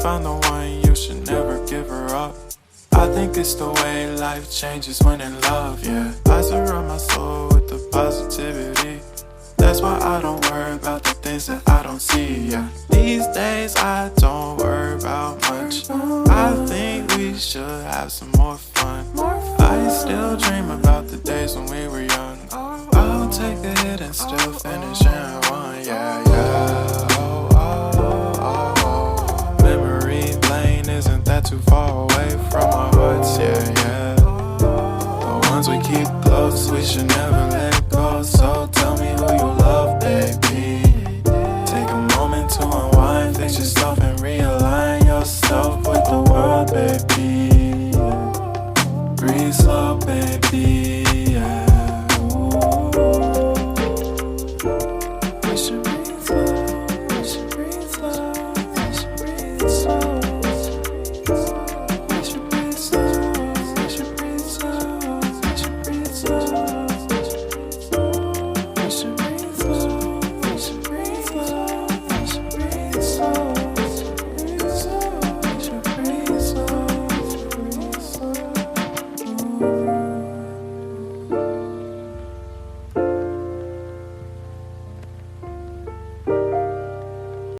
find the one, you should never give her up. I think it's the way life changes when in love, yeah. I surround my soul with the positivity. That's why I don't worry about the things that I don't see, yeah. These days I don't worry about much. I think we should have some more fun. I still dream about the days when we were young. I'll take a hit and still finish in one, yeah, yeah. Oh, oh, oh, oh. Memory lane isn't that too far away from our hearts, yeah, yeah. The ones we keep close, we should never let